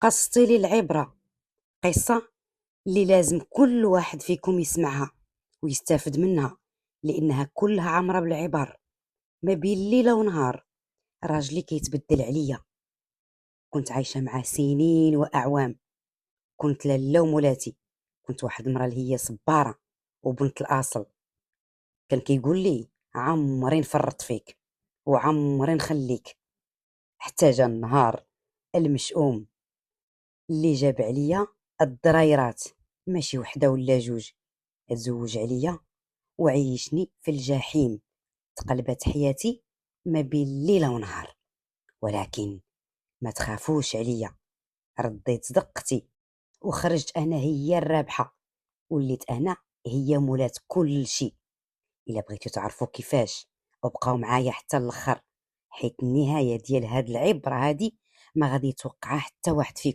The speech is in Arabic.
قصتي لي العبرة، قصة اللي لازم كل واحد فيكم يسمعها ويستافد منها، لأنها كلها عامرة بالعبر. ما بين ليلة ونهار راجلي كيتبدل عليا. كنت عايشة معاه سنين وأعوام. كنت لالا ومولاتي. كنت واحد المرأة اللي هي صبارة وبنت الأصل. كان كيقول لي عمري نفرط فيك وعمري نخليك. حتى جا النهار المشؤوم اللي جاب عليا الدرايرات، ماشي وحده ولا جوج، تزوج عليا وعيشني في الجحيم. تقلبت حياتي ما بين ليلة ونهار. ولكن ما تخافوش عليا، رديت دقتي وخرجت انا هي الرابحة، وليت انا هي مولات كل شيء. الا بغيتو تعرفوا كيفاش، وبقاو معايا حتى الاخر، حيت النهاية ديال هاد العبرة هادي ما غادي يتوقعها حتى واحد فيكم.